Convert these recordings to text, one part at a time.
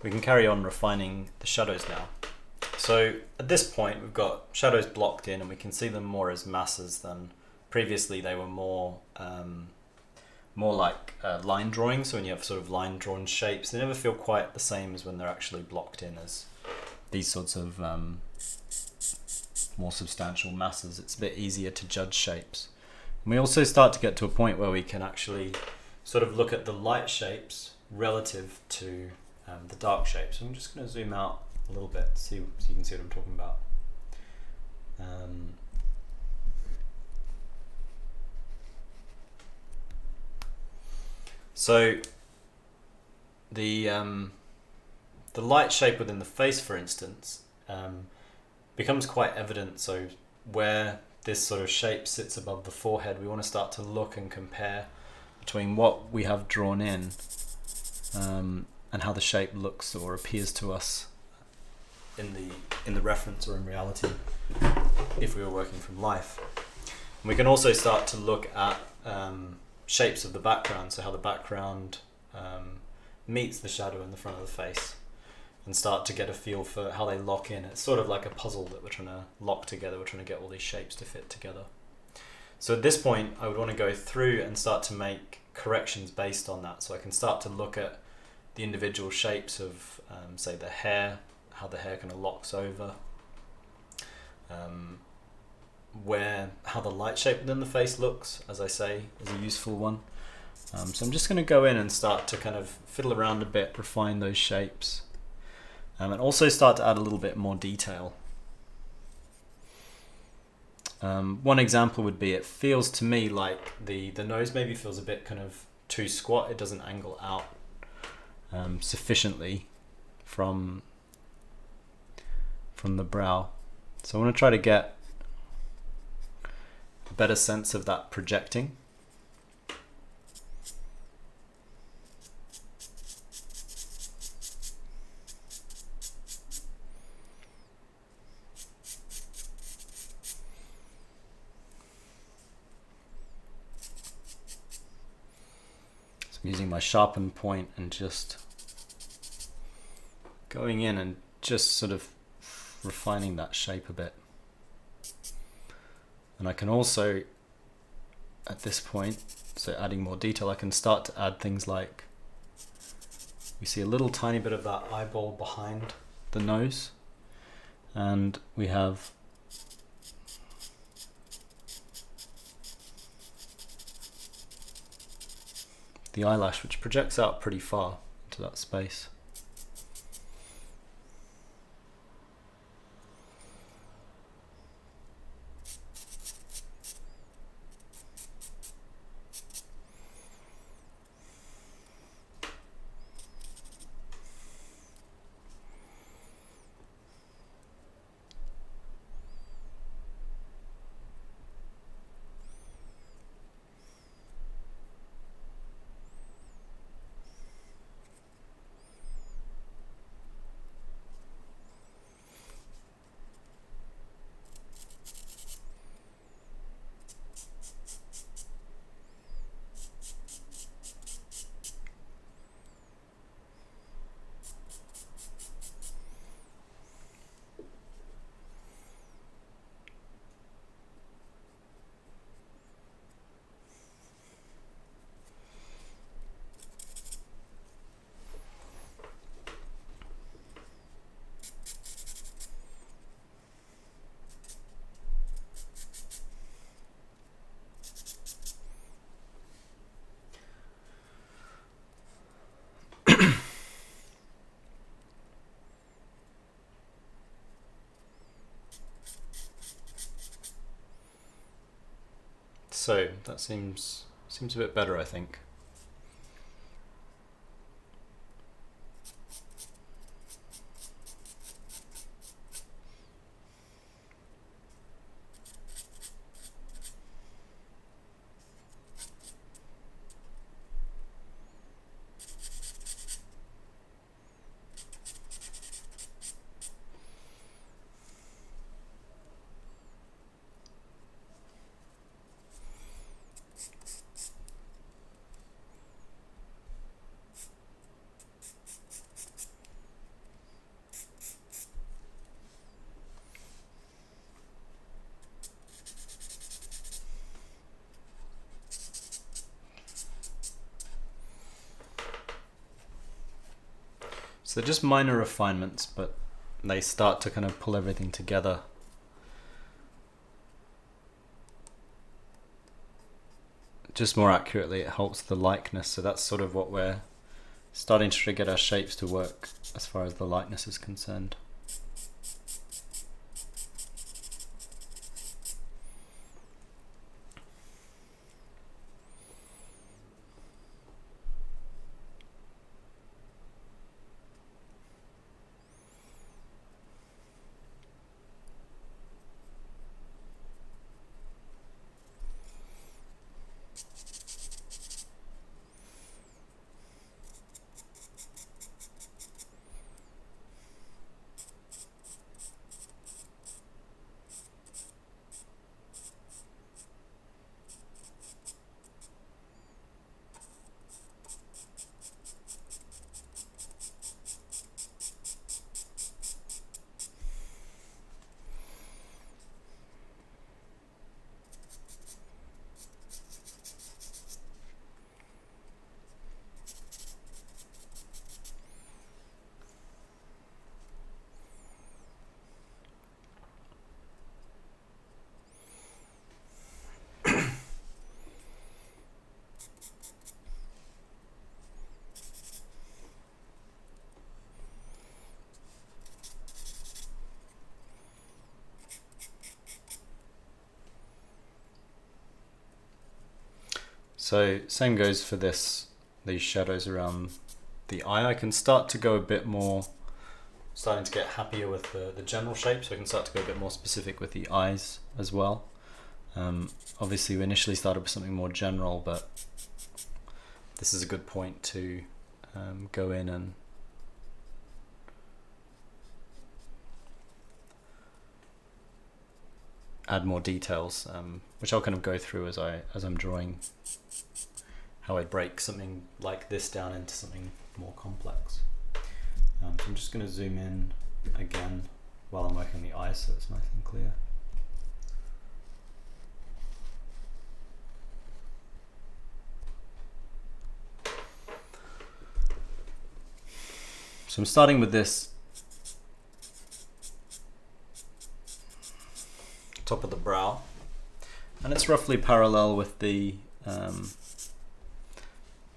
we can carry on refining the shadows now. So at this point we've got shadows blocked in, and we can see them more as masses than previously. They were more like line drawing. So when you have sort of line drawn shapes, they never feel quite the same as when they're actually blocked in as these sorts of more substantial masses. It's a bit easier to judge shapes. And we also start to get to a point where we can actually sort of look at the light shapes relative to the dark shapes. So I'm just going to zoom out a little bit so you can see what I'm talking about. So the light shape within the face, for instance, becomes quite evident. So where this sort of shape sits above the forehead, we want to start to look and compare between what we have drawn in and how the shape looks or appears to us in the reference or in reality if we were working from life. And we can also start to look at shapes of the background, so how the background meets the shadow in the front of the face, and start to get a feel for how they lock in. It's sort of like a puzzle that we're trying to lock together. We're trying to get all these shapes to fit together. So at this point I would want to go through and start to make corrections based on that. So I can start to look at the individual shapes of say the hair, how the hair kind of locks over, how the light shape within the face looks, as I say, is a useful one. So I'm just going to go in and start to kind of fiddle around a bit, refine those shapes, and also start to add a little bit more detail. One example would be, it feels to me like the nose maybe feels a bit kind of too squat. It doesn't angle out sufficiently from the brow. So I want to try to get a better sense of that projecting. So I'm using my sharpen point and just going in and just sort of refining that shape a bit. And I can also, at this point, so adding more detail, I can start to add things like, we see a little tiny bit of that eyeball behind the nose, and we have the eyelash, which projects out pretty far into that space. So that seems a bit better, I think. So they're just minor refinements, but they start to kind of pull everything together. Just more accurately, it helps the likeness. So that's sort of what we're starting to try to get our shapes to work as far as the likeness is concerned. So same goes for these shadows around the eye. I can start to go a bit more, starting to get happier with the general shape, so I can start to go a bit more specific with the eyes as well. Obviously we initially started with something more general, but this is a good point to go in and add more details, which I'll kind of go through as I'm drawing, how I break something like this down into something more complex. So I'm just going to zoom in again while I'm working the eyes so it's nice and clear. So I'm starting with this top of the brow, and it's roughly parallel with the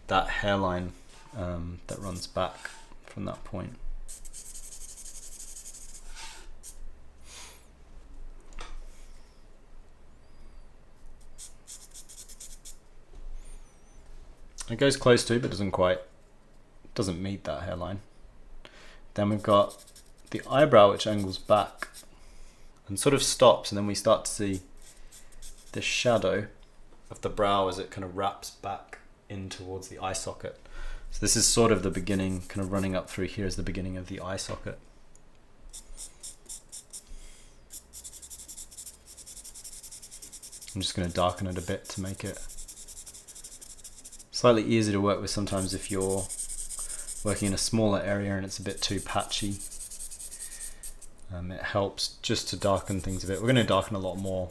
that hairline that runs back from that point. It goes close to, but doesn't meet that hairline. Then we've got the eyebrow, which angles back and sort of stops, and then we start to see the shadow of the brow as it kind of wraps back in towards the eye socket. So this is sort of the beginning, kind of running up through here is the beginning of the eye socket. I'm just going to darken it a bit to make it slightly easier to work with sometimes if you're working in a smaller area and it's a bit too patchy. It helps just to darken things a bit. We're going to darken a lot more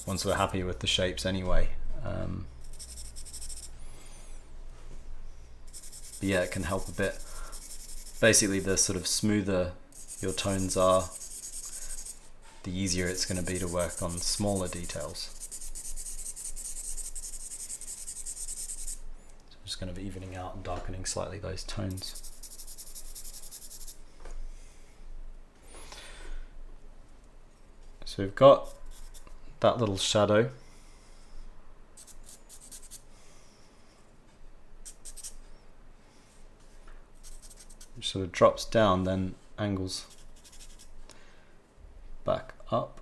once we're happy with the shapes anyway. But yeah, it can help a bit. Basically, the sort of smoother your tones are, the easier it's going to be to work on smaller details. So I'm just kind of evening out and darkening slightly those tones. So we've got that little shadow. Which sort of drops down, then angles back up.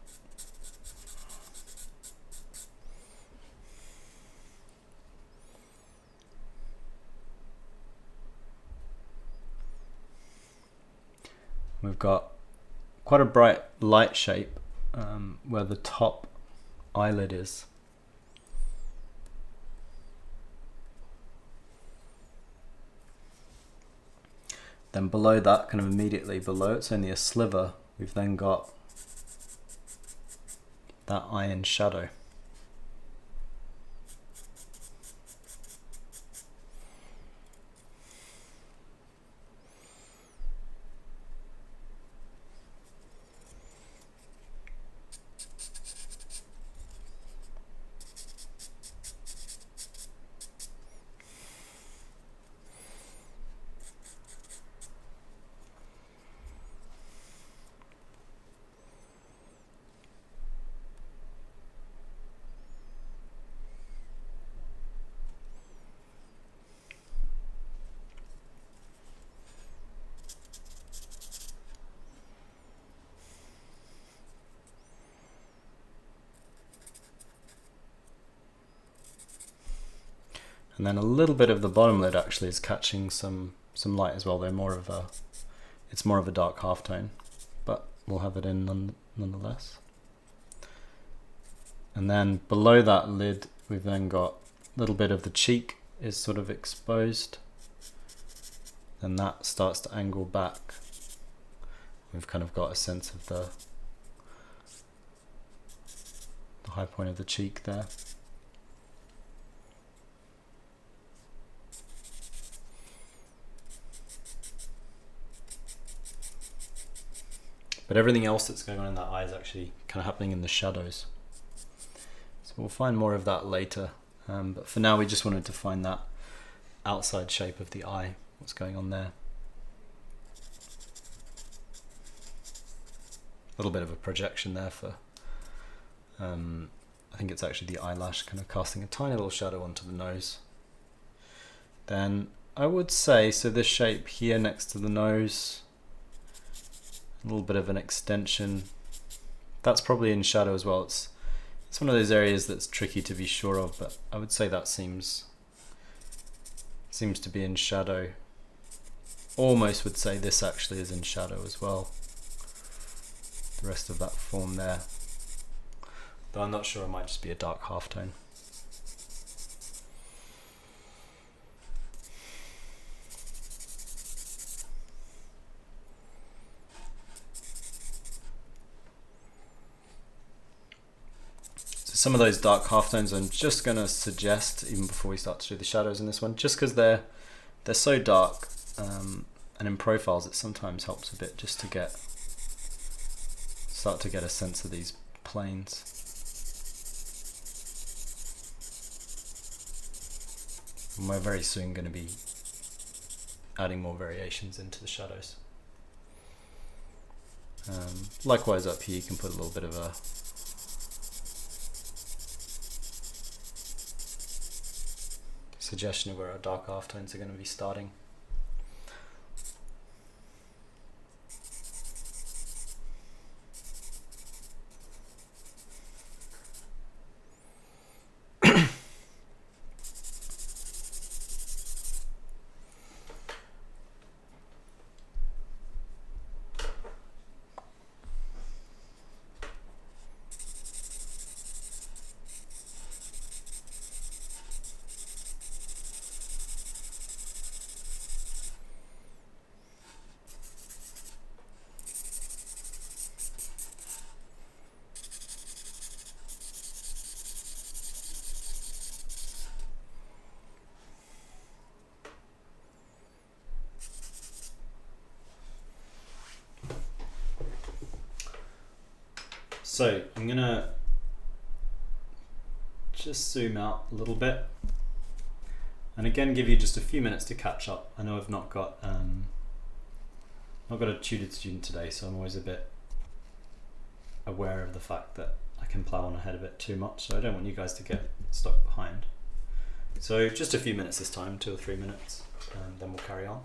We've got quite a bright light shape where the top eyelid is. Then below that, kind of immediately below, it's only a sliver, we've then got that eye in shadow. And then a little bit of the bottom lid actually is catching some light as well. They're it's more of a dark halftone, but we'll have it in nonetheless. And then below that lid, we've then got a little bit of the cheek is sort of exposed. Then that starts to angle back. We've kind of got a sense of the high point of the cheek there. But everything else that's going on in that eye is actually kind of happening in the shadows. So we'll find more of that later. But for now, we just wanted to find that outside shape of the eye, what's going on there. A little bit of a projection there for, I think it's actually the eyelash kind of casting a tiny little shadow onto the nose. Then I would say, so this shape here next to the nose, a little bit of an extension. That's probably in shadow as well. It's one of those areas that's tricky to be sure of, but I would say that seems to be in shadow. Almost would say this actually is in shadow as well. The rest of that form there. Though I'm not sure, it might just be a dark halftone. Some of those dark halftones I'm just going to suggest, even before we start to do the shadows in this one, just because they're so dark, and in profiles it sometimes helps a bit just to start to get a sense of these planes. And we're very soon going to be adding more variations into the shadows. Likewise up here you can put a little bit of a suggestion of where our dark halftones are going to be starting. So I'm gonna just zoom out a little bit and again give you just a few minutes to catch up. I know I've not got a tutored student today, so I'm always a bit aware of the fact that I can plow on ahead a bit too much, so I don't want you guys to get stuck behind. So just a few minutes this time, 2 or 3 minutes, and then we'll carry on.